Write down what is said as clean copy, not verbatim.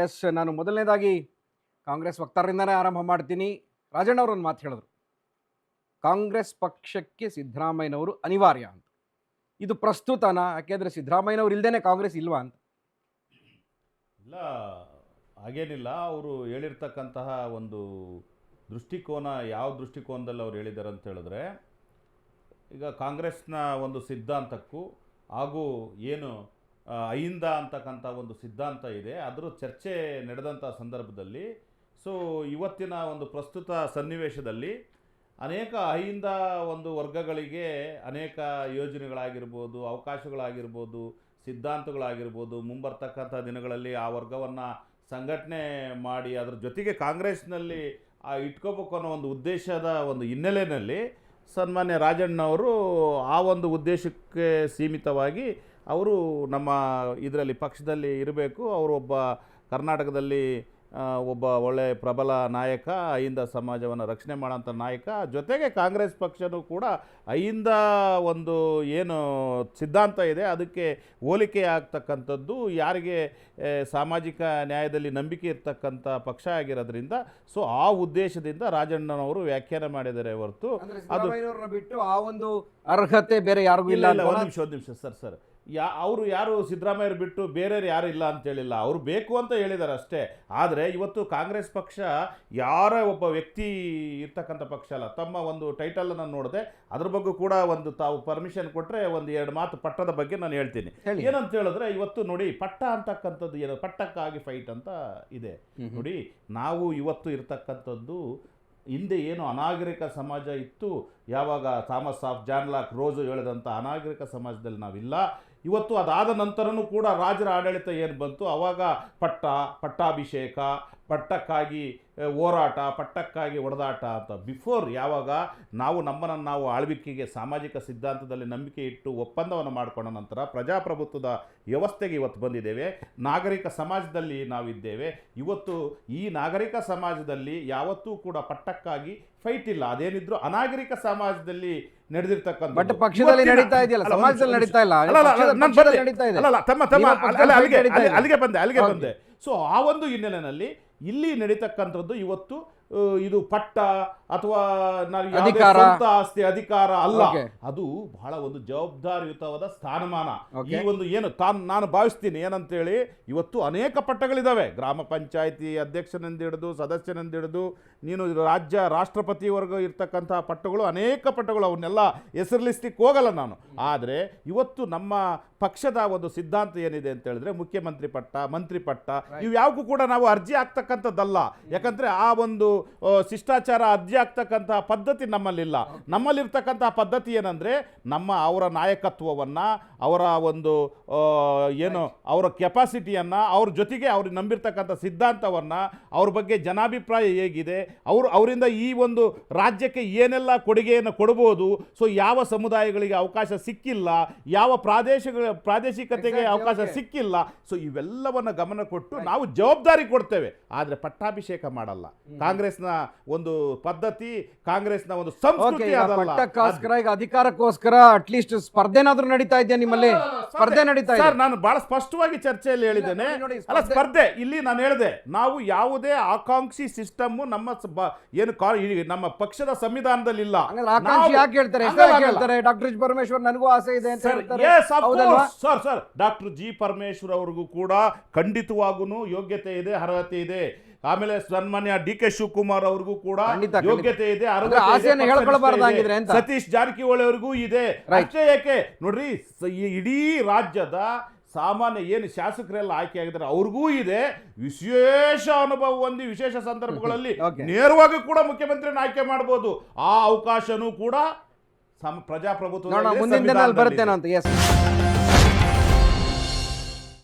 S, ನಾನು ಮೊದಲನೇದಾಗಿ ಕಾಂಗ್ರೆಸ್ ವಕ್ತಾರರಿಂದನೇ ಆರಂಭ ಮಾಡ್ತೀನಿ. ರಾಜಣ್ಣ ಅವರು ಒಂದು ಮಾತು ಹೇಳಿದ್ರು, ಕಾಂಗ್ರೆಸ್ ಪಕ್ಷಕ್ಕೆ ಸಿದ್ದರಾಮಯ್ಯನವರು ಅನಿವಾರ್ಯ ಅಂತ. ಇದು ಪ್ರಸ್ತುತನಾ? ಯಾಕೆಂದರೆ ಸಿದ್ದರಾಮಯ್ಯನವರು ಇಲ್ಲದೇ ಕಾಂಗ್ರೆಸ್ ಇಲ್ವಾ ಅಂತ? ಇಲ್ಲ, ಹಾಗೇನಿಲ್ಲ. ಅವರು ಹೇಳಿರ್ತಕ್ಕಂತಹ ಒಂದು ದೃಷ್ಟಿಕೋನ ಯಾವ ದೃಷ್ಟಿಕೋನದಲ್ಲಿ ಅವ್ರು ಹೇಳಿದ್ದಾರೆ ಅಂತ ಹೇಳಿದ್ರೆ, ಈಗ ಕಾಂಗ್ರೆಸ್ನ ಒಂದು ಸಿದ್ಧಾಂತಕ್ಕೂ ಹಾಗೂ ಏನು ಅಹಿಂದ ಅಂತಕ್ಕಂಥ ಒಂದು ಸಿದ್ಧಾಂತ ಇದೆ, ಅದರ ಚರ್ಚೆ ನಡೆದಂಥ ಸಂದರ್ಭದಲ್ಲಿ ಇವತ್ತಿನ ಒಂದು ಪ್ರಸ್ತುತ ಸನ್ನಿವೇಶದಲ್ಲಿ ಅನೇಕ ಅಹಿಂದ ಒಂದು ವರ್ಗಗಳಿಗೆ ಅನೇಕ ಯೋಜನೆಗಳಾಗಿರ್ಬೋದು, ಅವಕಾಶಗಳಾಗಿರ್ಬೋದು, ಸಿದ್ಧಾಂತಗಳಾಗಿರ್ಬೋದು, ಮುಂಬರ್ತಕ್ಕಂಥ ದಿನಗಳಲ್ಲಿ ಆ ವರ್ಗವನ್ನು ಸಂಘಟನೆ ಮಾಡಿ ಅದರ ಜೊತೆಗೆ ಕಾಂಗ್ರೆಸ್ನಲ್ಲಿ ಇಟ್ಕೋಬೇಕು ಅನ್ನೋ ಒಂದು ಉದ್ದೇಶದ ಒಂದು ಹಿನ್ನೆಲೆಯಲ್ಲಿ ಸನ್ಮಾನ್ಯ ರಾಜಣ್ಣವರು ಆ ಒಂದು ಉದ್ದೇಶಕ್ಕೆ ಸೀಮಿತವಾಗಿ ಅವರು ನಮ್ಮ ಇದರಲ್ಲಿ ಪಕ್ಷದಲ್ಲಿ ಇರಬೇಕು, ಅವರು ಒಬ್ಬ ಕರ್ನಾಟಕದಲ್ಲಿ ಒಬ್ಬ ಒಳ್ಳೆ ಪ್ರಬಲ ನಾಯಕ, ಅಹಿಂದ ಸಮಾಜವನ್ನು ರಕ್ಷಣೆ ಮಾಡೋಂಥ ನಾಯಕ, ಜೊತೆಗೆ ಕಾಂಗ್ರೆಸ್ ಪಕ್ಷನೂ ಕೂಡ ಅಹಿಂದ ಒಂದು ಏನು ಸಿದ್ಧಾಂತ ಇದೆ ಅದಕ್ಕೆ ಹೋಲಿಕೆ ಆಗ್ತಕ್ಕಂಥದ್ದು, ಯಾರಿಗೆ ಸಾಮಾಜಿಕ ನ್ಯಾಯದಲ್ಲಿ ನಂಬಿಕೆ ಇರ್ತಕ್ಕಂಥ ಪಕ್ಷ ಆಗಿರೋದ್ರಿಂದ ಆ ಉದ್ದೇಶದಿಂದ ರಾಜಣ್ಣನವರು ವ್ಯಾಖ್ಯಾನ ಮಾಡಿದ್ದಾರೆ ಹೊರತು ಅದು ಬಿಟ್ಟು ಆ ಒಂದು ಅರ್ಹತೆ ಬೇರೆ ಯಾರಿಗೂ ಇಲ್ಲ. ಒಂದು ನಿಮಿಷ ಸರ್, ಅವರು ಯಾರು ಸಿದ್ದರಾಮಯ್ಯರು ಬಿಟ್ಟು ಬೇರೆಯವ್ರು ಯಾರು ಇಲ್ಲ ಅಂತ ಹೇಳಿಲ್ಲ, ಅವರು ಬೇಕು ಅಂತ ಹೇಳಿದ್ದಾರೆ ಅಷ್ಟೇ. ಆದರೆ ಇವತ್ತು ಕಾಂಗ್ರೆಸ್ ಪಕ್ಷ ಯಾರ ಒಬ್ಬ ವ್ಯಕ್ತಿ ಇರ್ತಕ್ಕಂಥ ಪಕ್ಷ ಅಲ್ಲ. ತಮ್ಮ ಒಂದು ಟೈಟಲನ್ನು ನೋಡಿದೆ, ಅದ್ರ ಬಗ್ಗೆ ಕೂಡ ಒಂದು ತಾವು ಪರ್ಮಿಷನ್ ಕೊಟ್ಟರೆ ಒಂದು ಎರಡು ಮಾತು ಪಟ್ಟದ ಬಗ್ಗೆ ನಾನು ಹೇಳ್ತೀನಿ. ಏನಂತ ಹೇಳಿದ್ರೆ, ಇವತ್ತು ನೋಡಿ, ಪಟ್ಟ ಅಂತಕ್ಕಂಥದ್ದು ಏನು, ಪಟ್ಟಕ್ಕಾಗಿ ಫೈಟ್ ಅಂತ ಇದೆ ನೋಡಿ. ನಾವು ಇವತ್ತು ಇರ್ತಕ್ಕಂಥದ್ದು ಹಿಂದೆ ಏನು ಅನಾಗರಿಕ ಸಮಾಜ ಇತ್ತು, ಯಾವಾಗ ಥಾಮಸ್ ಆಫ್ ಜಾನ್ ಲಾಕ್ ರೋಜು ಹೇಳಿದಂಥ ಅನಾಗರಿಕ ಸಮಾಜದಲ್ಲಿ ನಾವಿಲ್ಲ. ಇವತ್ತು ಅದಾದ ನಂತರನೂ ಕೂಡ ರಾಜರ ಆಡಳಿತ ಏನು ಬಂತು, ಆವಾಗ ಪಟ್ಟಾಭಿಷೇಕ, ಪಟ್ಟಕ್ಕಾಗಿ ಹೋರಾಟ, ಪಟ್ಟಕ್ಕಾಗಿ ಹೊಡೆದಾಟ ಅಂತ ಬಿಫೋರ್ ಯಾವಾಗ ನಾವು ಆಳ್ವಿಕೆಗೆ ಸಾಮಾಜಿಕ ಸಿದ್ಧಾಂತದಲ್ಲಿ ನಂಬಿಕೆ ಇಟ್ಟು ಒಪ್ಪಂದವನ್ನು ಮಾಡಿಕೊಂಡ ನಂತರ ಪ್ರಜಾಪ್ರಭುತ್ವದ ವ್ಯವಸ್ಥೆಗೆ ಇವತ್ತು ಬಂದಿದ್ದೇವೆ. ನಾಗರಿಕ ಸಮಾಜದಲ್ಲಿ ನಾವಿದ್ದೇವೆ. ಇವತ್ತು ಈ ನಾಗರಿಕ ಸಮಾಜದಲ್ಲಿ ಯಾವತ್ತೂ ಕೂಡ ಪಟ್ಟಕ್ಕಾಗಿ ಫೈಟ್ ಇಲ್ಲ. ಅದೇನಿದ್ರು ಅನಾಗರಿಕ ಸಮಾಜದಲ್ಲಿ ನಡೆದಿರ್ತಕ್ಕಂಥ ಪಕ್ಷದಲ್ಲಿ ನಡೀತಾ ಇದೆಯಲ್ಲ, ಸಮಾಜದಲ್ಲಿ ನಡೀತಾ ಇಲ್ಲ. ಅಲ್ಲಿಗೆ ಬಂದೆ. ಆ ಒಂದು ಹಿನ್ನೆಲೆಯಲ್ಲಿ ಇಲ್ಲಿ ನಡೀತಕ್ಕಂಥದ್ದು ಇವತ್ತು ಇದು ಪಟ್ಟ ಅಥವಾ ಸ್ವಂತ ಆಸ್ತಿ ಅಧಿಕಾರ ಅಲ್ಲ, ಅದು ಬಹಳ ಒಂದು ಜವಾಬ್ದಾರಿಯುತವಾದ ಸ್ಥಾನಮಾನ. ಈ ಒಂದು ಏನು ನಾನು ಭಾವಿಸ್ತೀನಿ ಏನಂತೇಳಿ, ಇವತ್ತು ಅನೇಕ ಪಟ್ಟಗಳಿದ್ದಾವೆ. ಗ್ರಾಮ ಪಂಚಾಯಿತಿ ಅಧ್ಯಕ್ಷನಿಂದ ಹಿಡಿದು ಸದಸ್ಯನಿಂದ ಹಿಡಿದು ನೀನು ರಾಷ್ಟ್ರಪತಿವರೆಗೂ ಇರ್ತಕ್ಕಂಥ ಪಟ್ಟಗಳು, ಅನೇಕ ಪಟ್ಟಗಳು, ಅವನ್ನೆಲ್ಲ ಹೆಸರಿಸ್ಲಿಕ್ಕೆ ಹೋಗಲ್ಲ ನಾನು. ಆದರೆ ಇವತ್ತು ನಮ್ಮ ಪಕ್ಷದ ಒಂದು ಸಿದ್ಧಾಂತ ಏನಿದೆ ಅಂತ ಹೇಳಿದ್ರೆ, ಮುಖ್ಯಮಂತ್ರಿ ಪಟ್ಟ, ಮಂತ್ರಿ ಪಟ್ಟ, ಇವು ಯಾವಕ್ಕೂ ಕೂಡ ನಾವು ಅರ್ಜಿ ಆಗ್ತಕ್ಕಂಥದ್ದಲ್ಲ. ಯಾಕಂದ್ರೆ ಆ ಒಂದು ಶಿಷ್ಟಾಚಾರ ಅರ್ಜಿ ಆಗ್ತಕ್ಕಂಥ ಪದ್ಧತಿ ನಮ್ಮಲ್ಲಿಲ್ಲ. ನಮ್ಮಲ್ಲಿರ್ತಕ್ಕಂಥ ಪದ್ಧತಿ ಏನಂದ್ರೆ, ಅವರ ನಾಯಕತ್ವವನ್ನು, ಅವರ ಒಂದು ಏನು ಅವರ ಕೆಪಾಸಿಟಿಯನ್ನ, ಅವ್ರ ಜೊತೆಗೆ ಅವ್ರಿಗೆ ನಂಬಿರ್ತಕ್ಕಂಥ ಸಿದ್ಧಾಂತವನ್ನು, ಅವ್ರ ಬಗ್ಗೆ ಜನಾಭಿಪ್ರಾಯ ಹೇಗಿದೆ, ಅವರಿಂದ ಈ ಒಂದು ರಾಜ್ಯಕ್ಕೆ ಏನೆಲ್ಲ ಕೊಡುಗೆಯನ್ನು ಕೊಡಬಹುದು, ಯಾವ ಸಮುದಾಯಗಳಿಗೆ ಅವಕಾಶ ಸಿಕ್ಕಿಲ್ಲ, ಯಾವ ಪ್ರಾದೇಶಿಕತೆಗೆ ಅವಕಾಶ ಸಿಕ್ಕಿಲ್ಲ, ಇವೆಲ್ಲವನ್ನು ಗಮನ ಕೊಟ್ಟು ನಾವು ಜವಾಬ್ದಾರಿ ಕೊಡ್ತೇವೆ. ಆದರೆ ಪಟ್ಟಾಭಿಷೇಕ ಮಾಡಲ್ಲ. ಕಾಂಗ್ರೆಸ್ನ ಒಂದು ಪದ್ಧತಿ, ಕಾಂಗ್ರೆಸ್ನ ಒಂದು ಸಂಸ್ಕೃತಿ ಅದಲ್ಲ. ಈಗ ಅಧಿಕಾರಕ್ಕೋಸ್ಕರ ಅಟ್ಲೀಸ್ಟ್ ಸ್ಪರ್ಧೆನಾದ್ರೂ ನಡೀತಾ ಇದೆಯಾ ನಿಮ್ಮಲ್ಲಿ? ಸ್ಪರ್ಧೆ ನಡೀತಾ ಇದೆ. ನಾನು ಬಹಳ ಸ್ಪಷ್ಟವಾಗಿ ಚರ್ಚೆಯಲ್ಲಿ ಹೇಳಿದ್ದೇನೆ. ಅಲ್ಲ, ಸ್ಪರ್ಧೆ ಇಲ್ಲಿ ನಾನು ಹೇಳಿದೆ, ನಾವು ಯಾವುದೇ ಆಕಾಂಕ್ಷಿ ಸಿಸ್ಟಮ್ ನಮ್ಮ ಪಕ್ಷದ ಸಂವಿಧಾನದಲ್ಲಿ ಇಲ್ಲ. ಯಾಕೆ ಹೇಳ್ತಾರೆ ಡಾಕ್ಟರ್ ಜಿ ಪರಮೇಶ್ವರ್ ನನಗೂ ಆಸೆ ಇದೆ ಅಂತ ಹೇಳ್ತಾರೆ? ಸರ್, ಡಾಕ್ಟರ್ ಜಿ ಪರಮೇಶ್ವರ್ ಅವ್ರಿಗೂ ಕೂಡ ಖಂಡಿತವಾಗೂ ಯೋಗ್ಯತೆ ಇದೆ, ಅರ್ಹತೆ ಇದೆ. ಆಮೇಲೆ ಸನ್ಮಾನ್ಯ ಡಿ.ಕೆ. ಶಿವಕುಮಾರ್ ಅವ್ರಿಗೂ ಕೂಡ ಯೋಗ್ಯತೆ ಇದೆ, ಸತೀಶ್ ಜಾರಕಿಹೊಳಿ ಅವ್ರಿಗೂ ಇದೆ. ಅಷ್ಟೇ ಯಾಕೆ ನೋಡ್ರಿ, ಇಡೀ ರಾಜ್ಯದ ಸಾಮಾನ್ಯ ಏನು ಶಾಸಕರೆಲ್ಲ ಆಯ್ಕೆ ಆಗಿದ್ದಾರೆ ಅವ್ರಿಗೂ ಇದೆ. ವಿಶೇಷ ಅನುಭವ ಹೊಂದಿ ವಿಶೇಷ ಸಂದರ್ಭಗಳಲ್ಲಿ ನೇರವಾಗಿ ಕೂಡ ಮುಖ್ಯಮಂತ್ರಿನ ಆಯ್ಕೆ ಮಾಡಬಹುದು. ಆ ಅವಕಾಶನೂ ಕೂಡ ಪ್ರಜಾಪ್ರಭುತ್ವ ಮುಂದಿನ ದಿನದಲ್ಲಿ ಬರುತ್ತೇನೋ ಅಂತ.